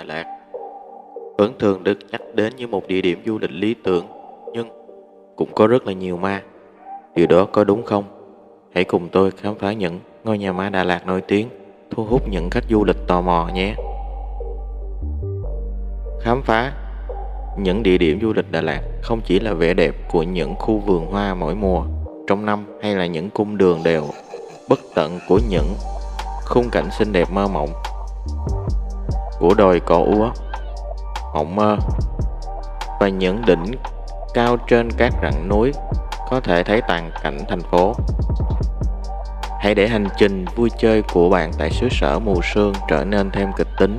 Lạt vẫn thường được nhắc đến như một địa điểm du lịch lý tưởng, nhưng cũng có rất là nhiều ma. Điều đó có đúng không? Hãy cùng tôi khám phá những ngôi nhà ma Đà Lạt nổi tiếng, thu hút những khách du lịch tò mò nhé. Khám phá những địa điểm du lịch Đà Lạt không chỉ là vẻ đẹp của những khu vườn hoa mỗi mùa trong năm, hay là những cung đường đèo bất tận của những khung cảnh xinh đẹp mơ mộng của đồi cỏ úa, mộng mơ và những đỉnh cao trên các rặng núi có thể thấy toàn cảnh thành phố. Hãy để hành trình vui chơi của bạn tại xứ sở mù sương trở nên thêm kịch tính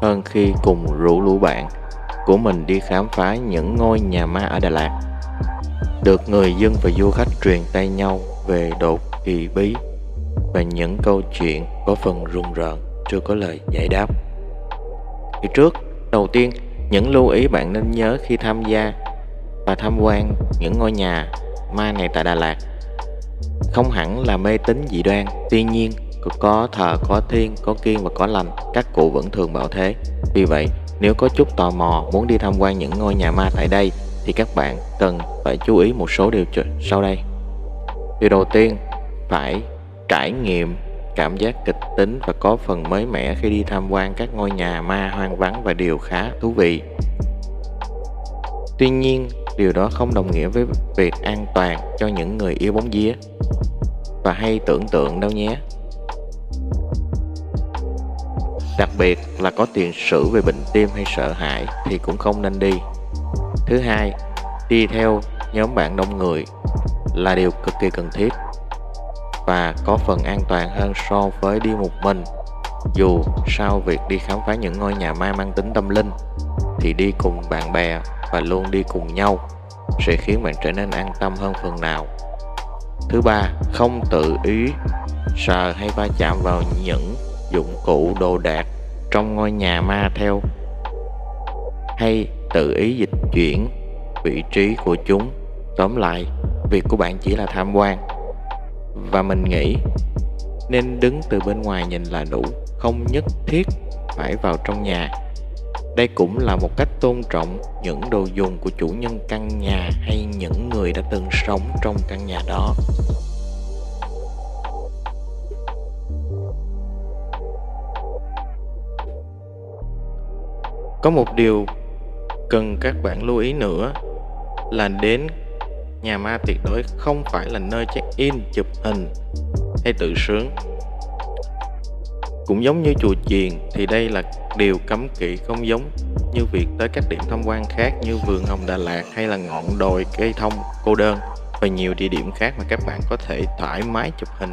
hơn khi cùng rủ lũ bạn của mình đi khám phá những ngôi nhà ma ở Đà Lạt, được người dân và du khách truyền tay nhau về đột kỳ bí và những câu chuyện có phần rùng rợn chưa có lời giải đáp. Đầu tiên, những lưu ý bạn nên nhớ khi tham gia và tham quan những ngôi nhà ma này tại Đà Lạt. Không hẳn là mê tín dị đoan, tuy nhiên có thờ, có thiên, có kiêng và có lành, các cụ vẫn thường bảo thế. Vì vậy, nếu có chút tò mò muốn đi tham quan những ngôi nhà ma tại đây thì các bạn cần phải chú ý một số điều sau đây. Điều đầu tiên, phải trải nghiệm cảm giác kịch tính và có phần mới mẻ khi đi tham quan các ngôi nhà ma hoang vắng và điều khá thú vị. Tuy nhiên, điều đó không đồng nghĩa với việc an toàn cho những người yêu bóng vía và hay tưởng tượng đâu nhé. Đặc biệt là có tiền sử về bệnh tim hay sợ hãi thì cũng không nên đi. Thứ hai, đi theo nhóm bạn đông người là điều cực kỳ cần thiết và có phần an toàn hơn so với đi một mình. Dù sau việc đi khám phá những ngôi nhà ma mang tính tâm linh thì đi cùng bạn bè và luôn đi cùng nhau sẽ khiến bạn trở nên an tâm hơn phần nào. Thứ ba, không tự ý sờ hay va chạm vào những dụng cụ đồ đạc trong ngôi nhà ma theo, hay tự ý dịch chuyển vị trí của chúng. Tóm lại, việc của bạn chỉ là tham quan và mình nghĩ nên đứng từ bên ngoài nhìn là đủ, không nhất thiết phải vào trong nhà. Đây cũng là một cách tôn trọng những đồ dùng của chủ nhân căn nhà hay những người đã từng sống trong căn nhà đó. Có một điều cần các bạn lưu ý nữa là đến nhà ma tuyệt đối không phải là nơi check-in, chụp hình hay tự sướng. Cũng giống như chùa chiền thì đây là điều cấm kỵ, không giống như việc tới các điểm tham quan khác như vườn hồng Đà Lạt hay là ngọn đồi cây thông cô đơn và nhiều địa điểm khác mà các bạn có thể thoải mái chụp hình.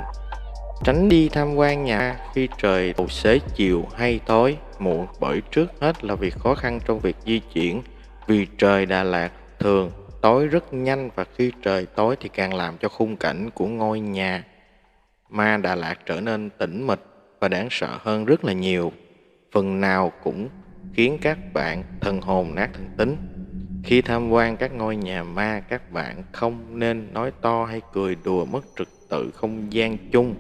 Tránh đi tham quan nhà khi trời đầu xế chiều hay tối muộn, bởi trước hết là việc khó khăn trong việc di chuyển, vì trời Đà Lạt thường tối rất nhanh và khi trời tối thì càng làm cho khung cảnh của ngôi nhà ma Đà Lạt trở nên tĩnh mịch và đáng sợ hơn rất là nhiều, phần nào cũng khiến các bạn thần hồn nát thần tính. Khi tham quan các ngôi nhà ma, các bạn không nên nói to hay cười đùa mất trật tự không gian chung.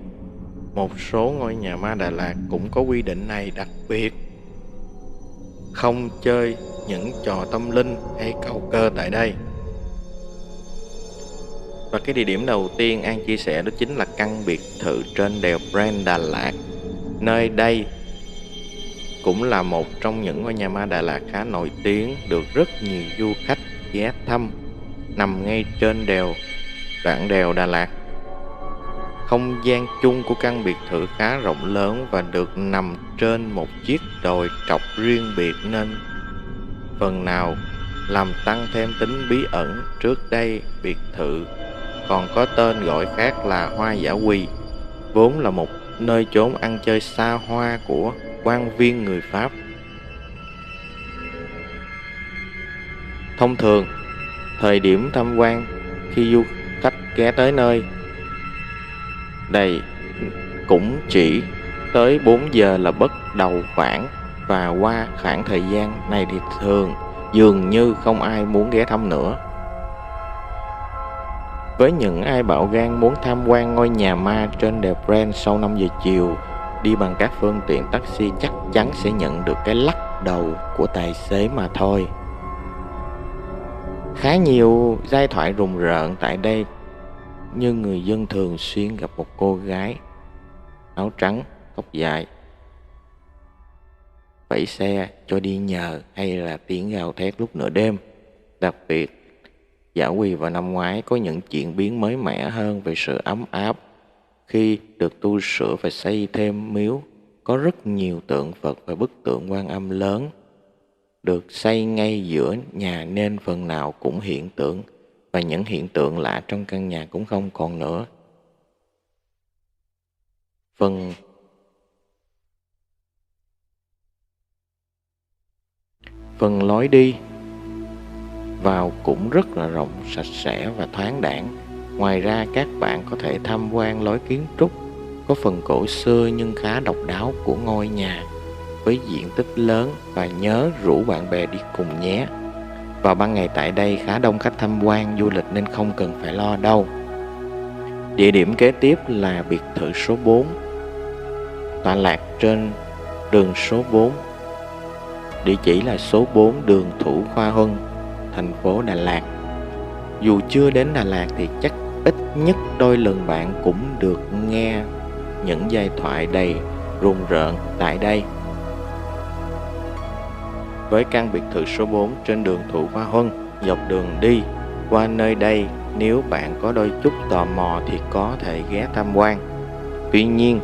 Một số ngôi nhà ma Đà Lạt cũng có quy định này, đặc biệt không chơi những trò tâm linh hay cầu cơ tại đây. Và cái địa điểm đầu tiên An chia sẻ đó chính là căn biệt thự trên đèo Prenn Đà Lạt. Nơi đây cũng là một trong những ngôi nhà ma Đà Lạt khá nổi tiếng, được rất nhiều du khách ghé thăm. Nằm ngay trên đoạn đèo Đà Lạt, không gian chung của căn biệt thự khá rộng lớn và được nằm trên một chiếc đồi trọc riêng biệt, nên phần nào làm tăng thêm tính bí ẩn. Trước đây, biệt thự còn có tên gọi khác là Hoa Dã Quỳ, vốn là một nơi chốn ăn chơi xa hoa của quan viên người Pháp. Thông thường, thời điểm tham quan khi du khách ghé tới nơi đây cũng chỉ tới 4 giờ là bắt đầu khoảng, và qua khoảng thời gian này thì dường như không ai muốn ghé thăm nữa. Với những ai bạo gan muốn tham quan ngôi nhà ma trên đèo Prenn sau 5 giờ chiều, đi bằng các phương tiện taxi chắc chắn sẽ nhận được cái lắc đầu của tài xế mà thôi. Khá nhiều giai thoại rùng rợn tại đây, như người dân thường xuyên gặp một cô gái áo trắng, tóc dài, vẫy xe cho đi nhờ, hay là tiếng gào thét lúc nửa đêm. Đặc biệt, Dã Quỳ vào năm ngoái có những chuyển biến mới mẻ hơn về sự ấm áp khi được tu sửa và xây thêm miếu. Có rất nhiều tượng Phật và bức tượng Quan Âm lớn được xây ngay giữa nhà, nên phần nào cũng hiện tượng, và những hiện tượng lạ trong căn nhà cũng không còn nữa. Phần lối đi vào cũng rất là rộng, sạch sẽ và thoáng đãng. Ngoài ra, các bạn có thể tham quan lối kiến trúc có phần cổ xưa nhưng khá độc đáo của ngôi nhà với diện tích lớn, và nhớ rủ bạn bè đi cùng nhé. Vào ban ngày tại đây khá đông khách tham quan du lịch nên không cần phải lo đâu. Địa điểm kế tiếp là biệt thự số 4, tọa lạc trên đường số 4. Địa chỉ là số 4 đường Thủ Khoa Huân, thành phố Đà Lạt. Dù chưa đến Đà Lạt thì chắc ít nhất đôi lần bạn cũng được nghe những giai thoại đầy rùng rợn tại đây. Với căn biệt thự số 4 trên đường Thủ Khoa Huân, dọc đường đi qua nơi đây, nếu bạn có đôi chút tò mò thì có thể ghé tham quan. Tuy nhiên,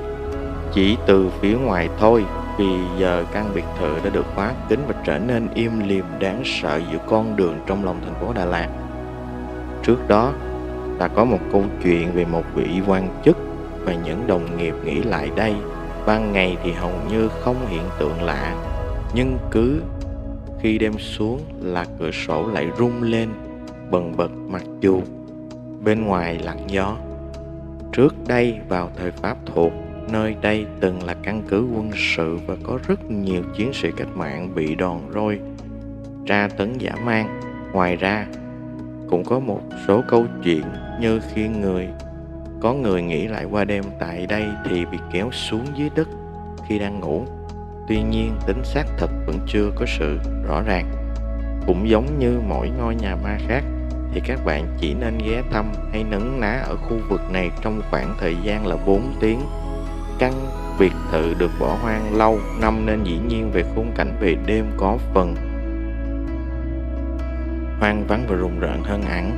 chỉ từ phía ngoài thôi, vì giờ căn biệt thự đã được khóa kín và trở nên im lìm đáng sợ giữa con đường trong lòng thành phố Đà Lạt. Trước đó đã có một câu chuyện về một vị quan chức và những đồng nghiệp nghĩ lại đây. Ban ngày thì hầu như không hiện tượng lạ, nhưng cứ khi đêm xuống là cửa sổ lại rung lên bần bật, mặc dù bên ngoài lặng gió. Trước đây, vào thời Pháp thuộc, nơi đây từng là căn cứ quân sự và có rất nhiều chiến sĩ cách mạng bị đòn roi, tra tấn dã man. Ngoài ra, cũng có một số câu chuyện như khi có người nghỉ lại qua đêm tại đây thì bị kéo xuống dưới đất khi đang ngủ. Tuy nhiên, tính xác thực vẫn chưa có sự rõ ràng. Cũng giống như mỗi ngôi nhà ma khác, thì các bạn chỉ nên ghé thăm hay nấn ná ở khu vực này trong khoảng thời gian là 4 tiếng. Căn biệt thự được bỏ hoang lâu năm nên dĩ nhiên về khung cảnh về đêm có phần hoang vắng và rùng rợn hơn hẳn.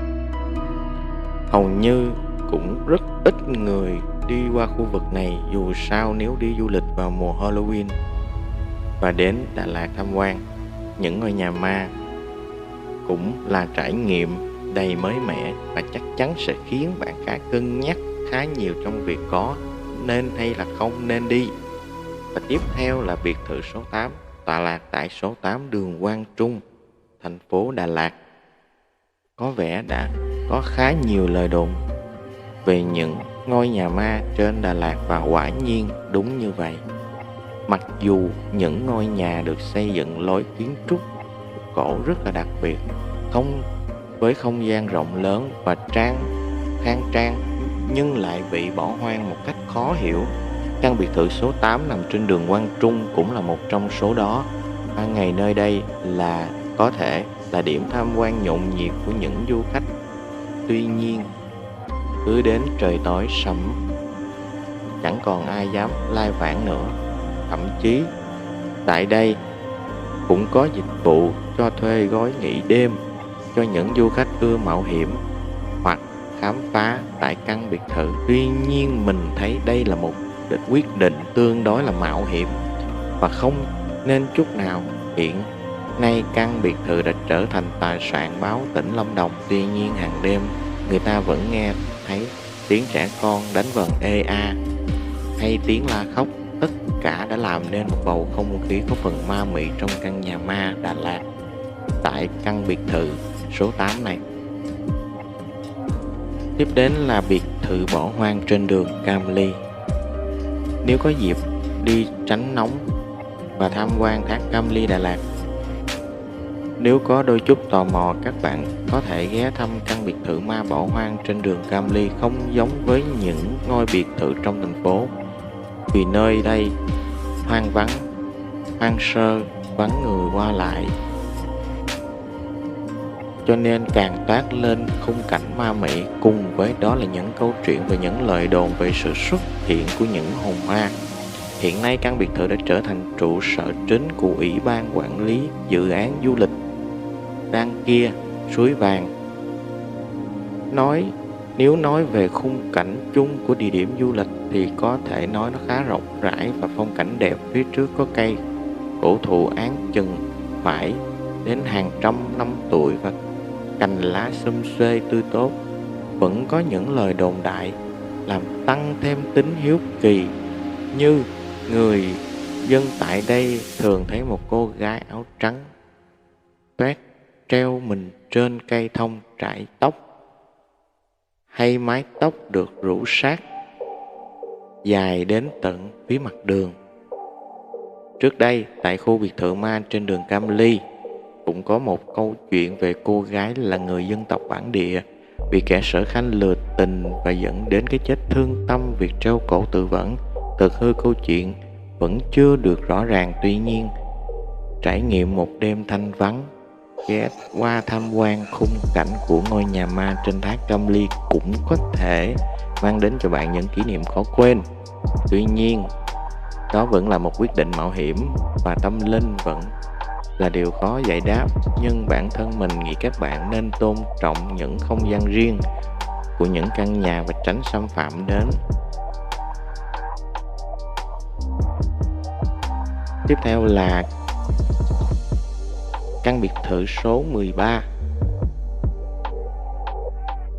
Hầu như cũng rất ít người đi qua khu vực này, dù sao nếu đi du lịch vào mùa Halloween và đến Đà Lạt tham quan những ngôi nhà ma cũng là trải nghiệm đầy mới mẻ, và chắc chắn sẽ khiến bạn cả cân nhắc khá nhiều trong việc có nên hay là không nên đi. Và tiếp theo là biệt thự số 8, tọa lạc tại số 8 đường Quang Trung, thành phố Đà Lạt. Có vẻ đã có khá nhiều lời đồn về những ngôi nhà ma trên Đà Lạt, và quả nhiên đúng như vậy. Mặc dù những ngôi nhà được xây dựng lối kiến trúc cổ rất là đặc biệt, với không gian rộng lớn và khang trang, nhưng lại bị bỏ hoang một cách khó hiểu. Căn biệt thự số 8 nằm trên đường Quang Trung cũng là một trong số đó. Ban ngày nơi đây có thể là điểm tham quan nhộn nhịp của những du khách. Tuy nhiên, cứ đến trời tối sầm, chẳng còn ai dám lai vãng nữa. Thậm chí, tại đây cũng có dịch vụ cho thuê gói nghỉ đêm cho những du khách ưa mạo hiểm hoặc khám phá tại căn biệt thự. Tuy nhiên, mình thấy đây là một quyết định tương đối là mạo hiểm và không nên chút nào. Hiện nay căn biệt thự đã trở thành tài sản báo tỉnh Lâm Đồng. Tuy nhiên, hàng đêm người ta vẫn nghe thấy tiếng trẻ con đánh vần ê a hay tiếng la khóc. Tất cả đã làm nên một bầu không khí có phần ma mị trong căn nhà ma Đà Lạt tại căn biệt thự số 8 này. Tiếp đến là biệt thự bỏ hoang trên đường Cam Ly. Nếu có dịp đi tránh nóng và tham quan thác Cam Ly Đà Lạt, nếu có đôi chút tò mò, các bạn có thể ghé thăm căn biệt thự ma bỏ hoang trên đường Cam Ly. Không giống với những ngôi biệt thự trong thành phố, vì nơi đây hoang vắng, hoang sơ vắng người qua lại, cho nên càng toát lên khung cảnh ma mị, cùng với đó là những câu chuyện về những lời đồn về sự xuất hiện của những hồn ma. Hiện nay căn biệt thự đã trở thành trụ sở chính của Ủy ban quản lý dự án du lịch Đan Kia Suối Vàng. Nếu nói về khung cảnh chung của địa điểm du lịch thì có thể nói nó khá rộng rãi và phong cảnh đẹp. Phía trước có cây cổ thụ án chừng phải đến hàng trăm năm tuổi và cành lá xum xuê tươi tốt. Vẫn có những lời đồn đại làm tăng thêm tính hiếu kỳ, như người dân tại đây thường thấy một cô gái áo trắng toét treo mình trên cây thông trải tóc, hay mái tóc được rủ sát dài đến tận phía mặt đường. Trước đây, tại khu biệt thự ma trên đường Cam Ly, cũng có một câu chuyện về cô gái là người dân tộc bản địa bị kẻ sở khanh lừa tình và dẫn đến cái chết thương tâm việc treo cổ tự vẫn. Thực hư câu chuyện vẫn chưa được rõ ràng, tuy nhiên trải nghiệm một đêm thanh vắng ghé qua tham quan khung cảnh của ngôi nhà ma trên thác Cam Ly cũng có thể mang đến cho bạn những kỷ niệm khó quên. Tuy nhiên, đó vẫn là một quyết định mạo hiểm và tâm linh vẫn là điều khó giải đáp, nhưng bản thân mình nghĩ các bạn nên tôn trọng những không gian riêng của những căn nhà và tránh xâm phạm đến. Tiếp theo là căn biệt thự số 13.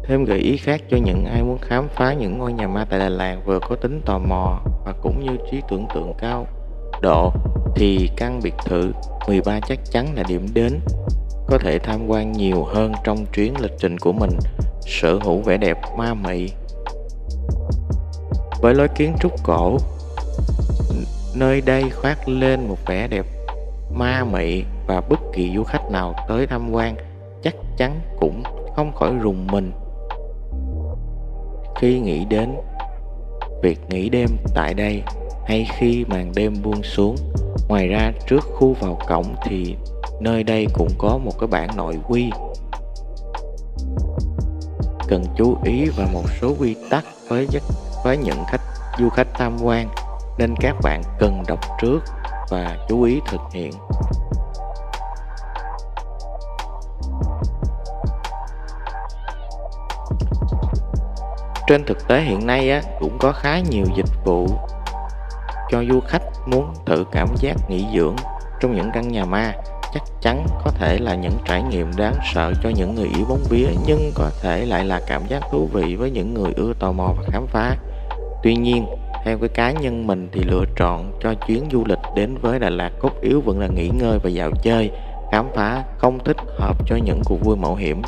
Thêm gợi ý khác cho những ai muốn khám phá những ngôi nhà ma tại Đà Lạt, vừa có tính tò mò và cũng như trí tưởng tượng cao độ, thì căn biệt thự 13 chắc chắn là điểm đến có thể tham quan nhiều hơn trong chuyến lịch trình của mình. Sở hữu vẻ đẹp ma mị với lối kiến trúc cổ, nơi đây khoác lên một vẻ đẹp ma mị và bất kỳ du khách nào tới tham quan chắc chắn cũng không khỏi rùng mình khi nghĩ đến việc nghỉ đêm tại đây hay khi màn đêm buông xuống. Ngoài ra, trước khu vào cổng thì nơi đây cũng có một cái bảng nội quy cần chú ý và một số quy tắc với những du khách tham quan, nên các bạn cần đọc trước và chú ý thực hiện. Trên thực tế hiện nay cũng có khá nhiều dịch vụ cho du khách muốn thử cảm giác nghỉ dưỡng trong những căn nhà ma. Chắc chắn có thể là những trải nghiệm đáng sợ cho những người yếu bóng vía, nhưng có thể lại là cảm giác thú vị với những người ưa tò mò và khám phá. Tuy nhiên, theo cái cá nhân mình thì lựa chọn cho chuyến du lịch đến với Đà Lạt cốt yếu vẫn là nghỉ ngơi và dạo chơi, khám phá, không thích hợp cho những cuộc vui mạo hiểm.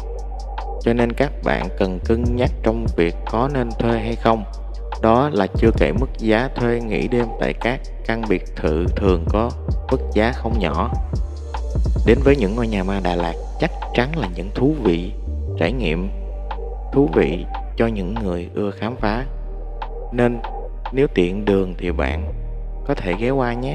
Cho nên các bạn cần cân nhắc trong việc có nên thuê hay không. Đó là chưa kể mức giá thuê nghỉ đêm tại các căn biệt thự thường có mức giá không nhỏ. Đến với những ngôi nhà ma Đà Lạt chắc chắn là những trải nghiệm thú vị cho những người ưa khám phá. Nên nếu tiện đường thì bạn có thể ghé qua nhé.